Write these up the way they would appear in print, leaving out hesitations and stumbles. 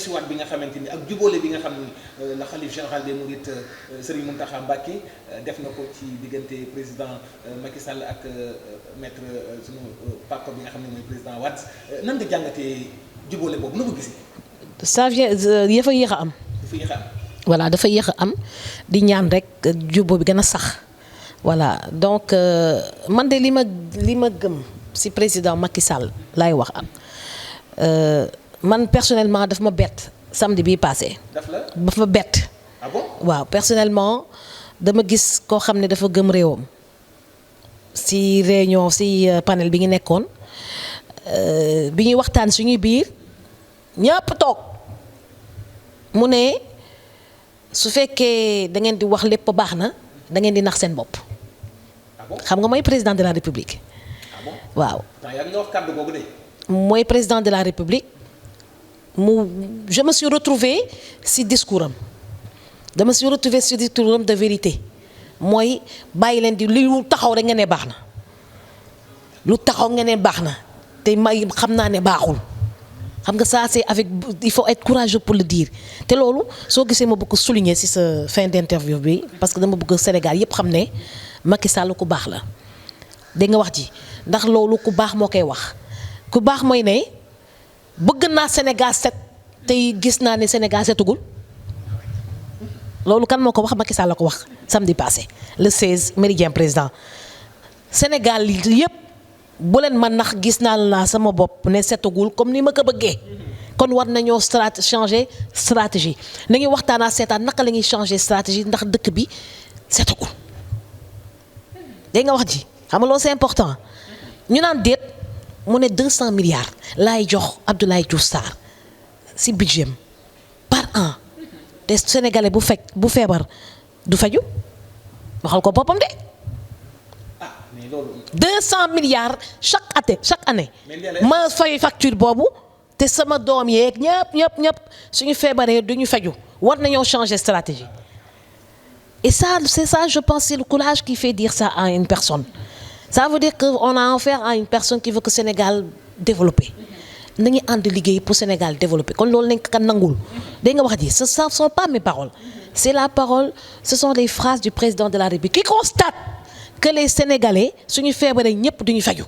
dellusiwaat bi nga xamante ni ak jubóole bi nga xam ni la xalif général des mourides Serigne Mountakha Mbacké def na ko ci diggante président Macky Sall ak maître sunu papa bi nga xam ne mooy président Wade nan nga jàngatee jubóole boobu na ko gisee. ça vient dafa yéex a am. dafa yéex a am. voilà dafa yéex a am di ñaan rek jubóo bi gën a sax voilà donc man de li ma gëm ci président Macky Sall laay wax am man personnellement daf ma bett samedi bii passé. daf ma bett. ah bon waaw personnellement dama gis koo xam ne dafa gëm réewam ci réunion ci panel bi ñu nekkoon bi ñuy waxtaan suñuy biir ñëpp toog mu ne su fekkee da ngeen di wax lépp baax na da ngeen di nax seen bopp. xam nga mooy président de la république. waaw. mooy président de la république je me suis retrouvée ci discours am dama suis retrouvée ci discours am de vérité mooy bàyyi leen di lu taxaw rek nga ne baax na lu taxaw nga ne baax na te may xam naa ne baaxul xam nga ça c'est avec il faut être courageux pour le dire te loolu soo gisee ma bëgg souligner ci sa fin d'interview bi parce que dama bëgg Sénégal yépp xam ne Macky Sall ku baax la dégg nga wax ji ndax loolu ku baax moo koy wax ku baax mooy ne bëgg naa Sénégal set tey gis naa ne Sénégal setugul loolu kan moo ko wax Macky Sall la ko wax samedi passé le 16 méridien président Sénégal yépp bu leen man nax gis naa la sama bopp ne setugul comme ni ma ko bëggee kon war nañoo changer stratégie nañu waxtaanaa seetaan naka la ñuy changer stratégie ndax dëkk bi setugul dégg nga wax ji xam nga loolu c'est important ñu naan déet mu ne 200 milliards laay jox Abdoulaye Diouf Sarr ci budget par an te sénégalais bu feebar du faju waxal ko boppam de. ah mais loolu. 200 milliards chaque année ma fay facture boobu te sama doom yeeg ñëpp suñu feebaree duñu faju war nañoo changer stratégie et ça c'est ça je pense c'est le courage qui fait dire ça à une personne. Ça veut dire qu'on a affaire à une personne qui veut que Sénégal développe nañu ànd liggéey pour Sénégal développer kon loolu nañ ko nangul dégg nga wax ji ce sont pas mes paroles c'est la parole ce sont les phrases du président de la République qui constate que les Sénégalais suñu feebaree ñëpp duñu faju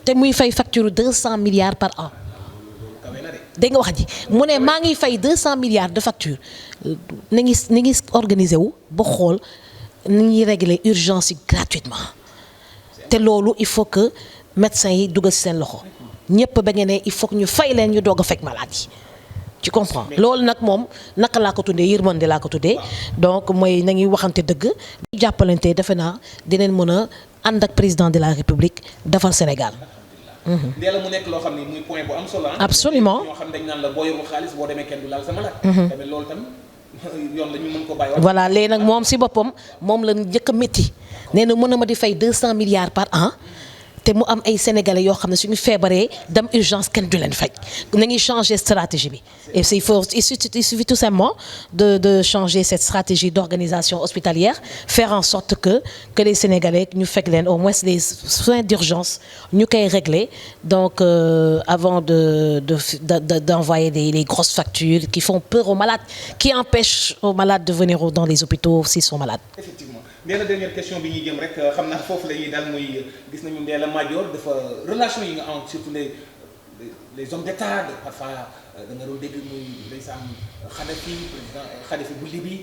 te muy fay facture 200 milliards par an dégg nga wax ji mu ne maa ngi fay 200 milliards de facture na ngi organiser wu ba xool ni ñuy régler urgence yi gratuitement te loolu il faut que médecins yi dugal ci seen loxo ñëpp ba ngeen ne il faut que ñu fay leen ñu doog a fekk malade yi tu comprends loolu nag moom naka laa ko tuddee yërmande laa ko tuddee donc mooy nañuy waxante dëgg bu jàppalante defe naa dinañ mën a ànd ak président de la république defar Sénégal. Ndella mu nekk loo xam ne muy point bu am solo. absolument ñoo xam dañ naan la boo yorul xaalis boo demee kenn du laal sa malade. tamit loolu tam yoon la ñu mën ko bàyyi. voilà léegi nag moom ci boppam moom la njëkk a métti nee na mën na ma di fay 200 milliards par an. te mu am ay sénégalais yoo xam ne suñu feebaree dem urgence kenn du leen faj nañuy changer stratégie bi et il suffit tout simplement de changer cette stratégie d'organisation hospitalière faire en sorte que les sénégalais ñu fekk leen au moins les soins d'urgence ñu koy régler donc avant d'envoyer les grosses factures qui font peur aux malades qui empêchent aux malades de venir dans les hôpitaux s'ils sont malades. Effectivement. Ndella dernière question bi ñuy jëm rek xam naa foofu la ñuy daal muy gis nañu Ndella Madior dafa relation yi nga am surtout les hommes d'État parfois da nga doon dégg muy ndeysaan Kadhafi président Kadhafi bu Libye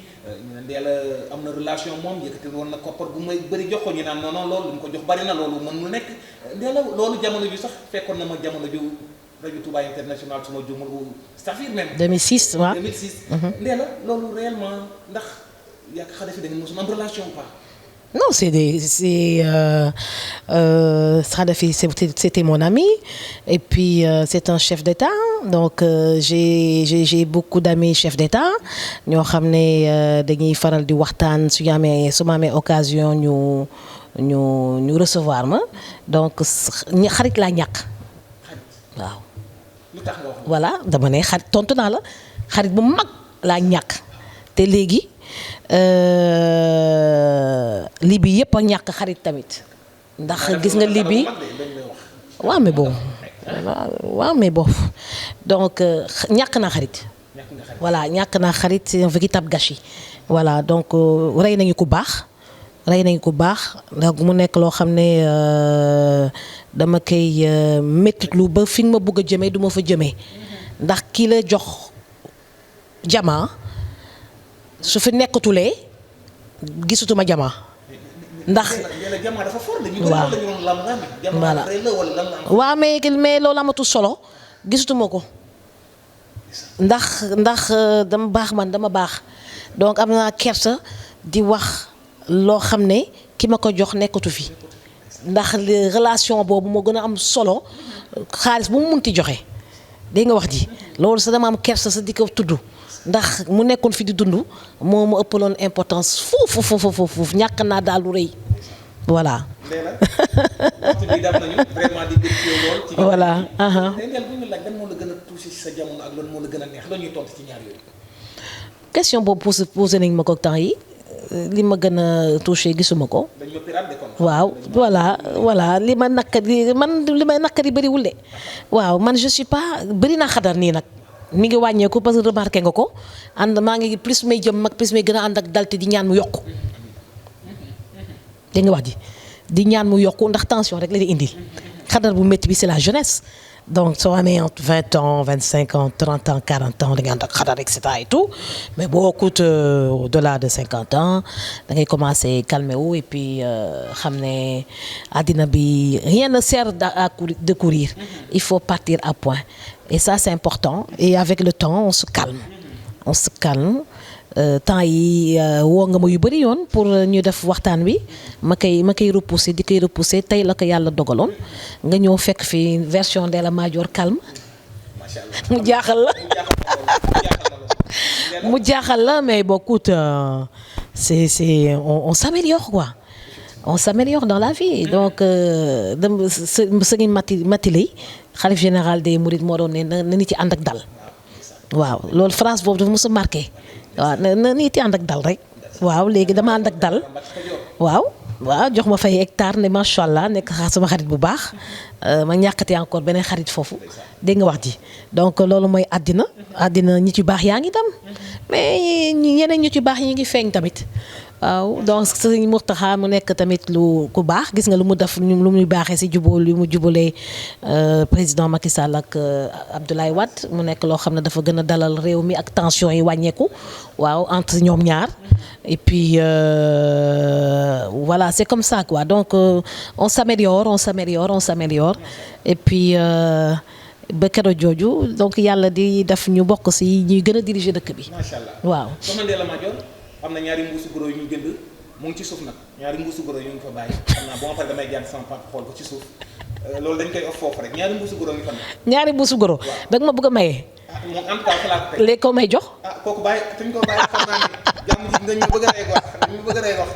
ñu ne Ndella am na relation moom yëkkati woon na koppar bu may bëri jox ko ñu naan non loolu lu mu ko jox bari na loolu mën mu nekk Ndella loolu jamono ju sax fekkoon na ma jamono ju rajo Touba International su ma jumul Safir même 2006 waaw 2006 Ndella loolu réellement ndax yaa Kadhafi da ngeen mosoon am relation ou pas? Non, Kadhafi c'était mon ami et puis c'est un chef d'État donc j'ai beaucoup d'amis chefs d'État ñoo xam ne dañuy faral di waxtaan su ma amee occasion ñu recevoir ma donc xarit laa ñàkk waaw. lu tax nga wax voilà dama ne xarit tontu naa la xarit bu mag laa ñàkk te léegi. Libye yëpp a ñàkk xarit tamit ndax gis nga Libye waaw mais bon donc ñàkk naa xarit voilà ñàkk naa xarit c'est un véritable gâchis. voilà donc rey nañu ku baax donc mu nekk loo xam ne dama koy méttitlu ba fi nga ma bëgg a jëmee du ma fa jëmee ndax kii la jox jamaa su fi nekkatulee gisatuma jamaa ndax waaw voilà waaw mais loolu amatul solo gisatuma ko ndax dama baax donc am naa kersa di wax loo xam ne ki ma ko jox nekkatu fi ndax relation boobu moo gën a am solo xaalis bu mu munti joxe dégg nga wax ji loolu sa dama am kersa sa di ko tudd ndax mu nekkoon fi di dund moo ma ëppaloon importance foofu ñàkk naa daal lu rëy voilà. voilà. question boobu posé nañ ma ko temps yi li ma gën a touché gisuma ko. waaw voilà li ma nakkari bëriwul de waaw man je suis pas bëri naa xadar nii nag mi ngi wàññeeku parce que remarqué nga ko maa ngi plus may jëm mag plus may gën a ànd ak dalte di ñaan mu yokku dégg nga wax ji di ñaan mu yokku ndax tension rek la di indi xadar bu métti bi c'est la jeunesse. donc soo amee entre 20 ans 25 ans 30 ans 40 ans da ngay ànd ak xadar et cetera et tout mais boo coûte au-delà de 50 ans da ngay commencer calmer wu et puis xam ne àddina bi rien ne sert de courir il faut partir à point et ça c'est important et avec le temps on se calme temps yi woo nga ma yu bëri yoon pour ñu def waxtaan wi ma koy repousser tey la ko yàlla dogaloon nga ñëw fekk fi version Ndella Madior calme mu jaaxal la mais bon écoute c'est on s'améliore quoi on s'améliore dans la vie donc sëriñ Mati Lay xalif général des Mourides moo doon ne na nit ci ànd ak dal waaw loolu phrase boobu dafa mos a marqué waaw na nit yi ànd ak dal rek waaw léegi dama ànd ak dal waaw jox ma fay hectare ne macha allah nekk sama xarit bu baax ma ñàkkati encore beneen xarit foofu dégg nga wax ji donc loolu mooy àddina ñi ci baax yaa ngi dem mais ñeneen ñu ci baax ñi ngi feeñ tamit waaw donc Sëriñ Mountakha mu nekk tamit lu ku baax gis nga lu mu def lu muy baaxee ci jubóo lu mu jubalee président Macky Sall ak Abdoulaye Wade mu nekk loo xam ne dafa gën a dalal réew mi ak tension yi wàññeeku waaw entre ñoom ñaar et puis voilà c'est comme ça quoi donc on s'améliore et puis ba keroog jooju donc yàlla di def ñu bokk ci ñuy gën a diriger dëkk bi. macha allah waaw. am na ñaari mbuusu goro yu ñu jënd mu ngi ci suuf nag ñaari mbuusu goro yu ñu fa bàyyi xam naa boo ma paree damay jàdd sama papa xool ko ci suuf loolu dañ koy off foofu rek ñaari mbuusu goro yu fa nekk. ñaari mbuusu goro. da nga ma bëgg a maye. moom en tout cas fa laa ko teg. léegi ko may jox. kooku bàyyi suñ ko bàyyi xam naa ne jàmm ji nga ñu bëgg a rey wax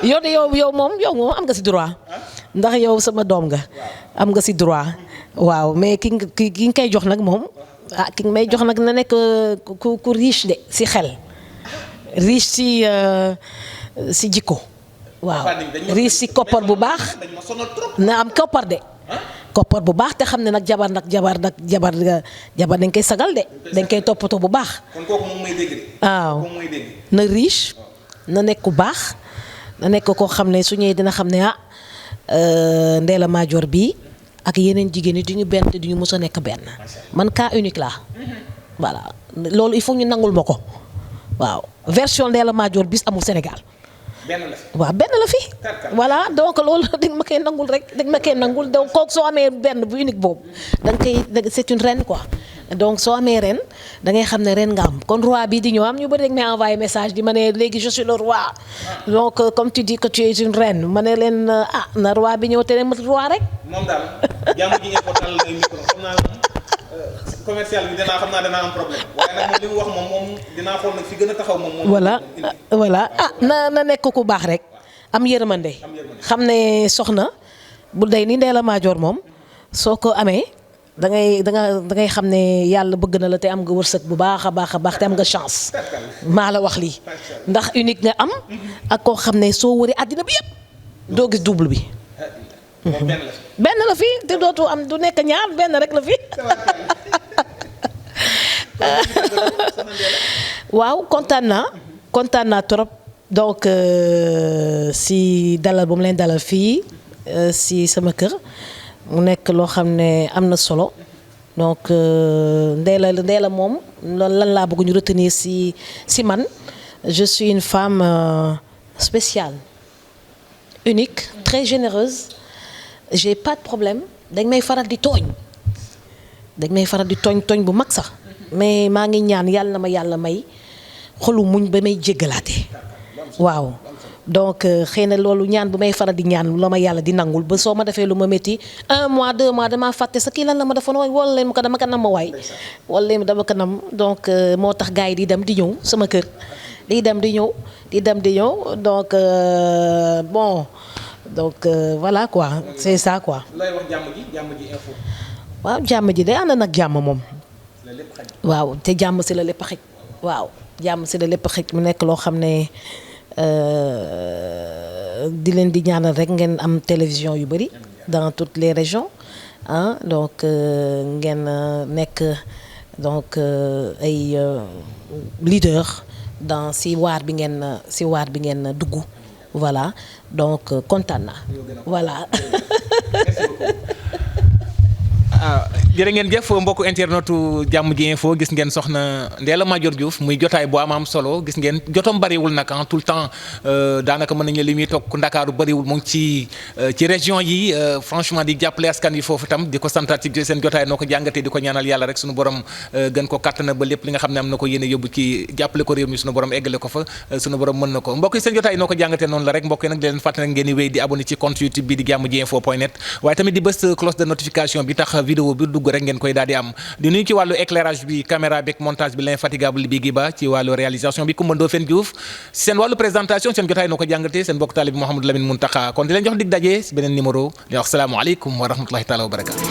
yow de yow moom am nga ci droit. ndax yow sama doom nga. am nga ci droit. waaw mais ki nga koy jox nag moom. ki nga may jox nag na nekk ku riche de ci xel. riche ci jikko waaw riche ci koppar bu baax na am koppar de koppar bu baax te xam ne nag jabar dañ koy sagal de dañ koy toppatoo bu baax waaw na riche na nekk ku baax na nekk koo xam ne su ñëwee dina xam ne Ndella Madior bi ak yeneen jigéen ñi duñu benn te duñu mës a nekk benn man cas unique la voilà loolu il faut ñu nangul ma ko waaw version Ndella Madior bis amul Sénégal. benn la fi. voilà donc loolu dañ ma koy nangul donc kooku soo amee benn bu unique boobu da nga koy c'est une reine quoi donc soo amee ren da ngay xam ne ren nga am kon roi bi di ñëw am ñu bëri dañ may envoyé message di ma ne léegi je suis le roi donc comme tu dis que tu es une reine ma ne leen na roi bi ñëw te ne ma roi rek. moom daal jàmm ji ngeen ko tàllal ay micro xam naa commercial bi danaa am problème waaye nag moom li mu wax moom dinaa xool nag fi gën a taxaw moom. voilà na nekk ku baax rek am yërmande xam ne soxna bu day ni Ndella Madior moom soo ko amee da ngay xam ne yàlla bëgg na la te am nga wërsëg bu baax a baax te am nga chance maa la wax lii ndax unique nga am ak koo xam ne soo wëree àddina bi yëpp doo gis double bi. benn la fi te dootu am du nekk ñaar benn rek la fi. waaw kontaan naa trop donc si dalal bu mu leen dalal fii si sama kër mu nekk loo xam ne am na solo donc Ndella moom lan laa bëgg ñu retenir si man je suis une femme spéciale unique très généreuse j'ai pas de problème dañ may faral di tooñ tooñ bu mag sax mais maa ngi ñaan yàlla na ma yàlla may xolu muñ ba may jéggalaate waaw donc xëy na loolu ñaan bu may faral di ñaan la ma yàlla di nangul ba soo ma defee lu ma métti 1 mois 2 mois damaa fàtte sa kii lan la ma defoon wala leen ko dama ko nam ma waay wala leen dama ko nam donc moo tax gars yi di dem di ñëw sama kër di dem di ñëw donc bon donc voilà quoi c'est ça quoi. looy wax jàmm ji info. waaw jàmm ji day ànd nag jàmm moom. waaw te jàmm si la lépp xëj. waaw jàmm si la lépp xëj mu nekk loo xam ne di leen di ñaanal rek ngeen am télévision yu bari dans toutes les régions ah donc ngeen nekk donc ay leader dans si waar bi ngeen dugg voilà donc kontaan naa voilà. jërë ngeen jëf mbokku internetu jàmm ji info gis ngeen soxna Ndella Madior Diouf muy jotaay bu am solo gis ngeen jotom bariwul nag tout le temps daanaka mën nañu li muy toog Ndakaaru bariwul mu ngi ci région yi franchement di jàppale askan yi foofu itam di ko santaat ci seen jotaay noo ko jàngatee di ko ñaanal yàlla rek suñu borom gën ko kàttana ba lépp li nga xam ne am na ko yéene yóbbu ci jàppale ko réew mi suñu borom eggale ko fa suñu borom mën na ko mbokk yi seen jotaay noo ko jàngatee noonu la rek mbokk yi nag di leen fàttali ngeen di wéy di abonné ci compte YouTube bi di jamdjinfo.net waaye tamit di bës cloche de notification bi tax vidéo bi dugg rek ngeen koy daal di am di nuyu ci wàllu éclairage bi caméra beeg montage bi l'infatigable bi Giba ci wàllu réalisation bi Coumba Ndoffène Diouf seen wàllu présentation seen jotaay noo ko jàngatee seen bokk taalibe Mouhamadou Lamine Muntaka kon di leen jox dig daje beneen numéro di wax salaamu aleykum wa rahmatullahi taala wa barakatu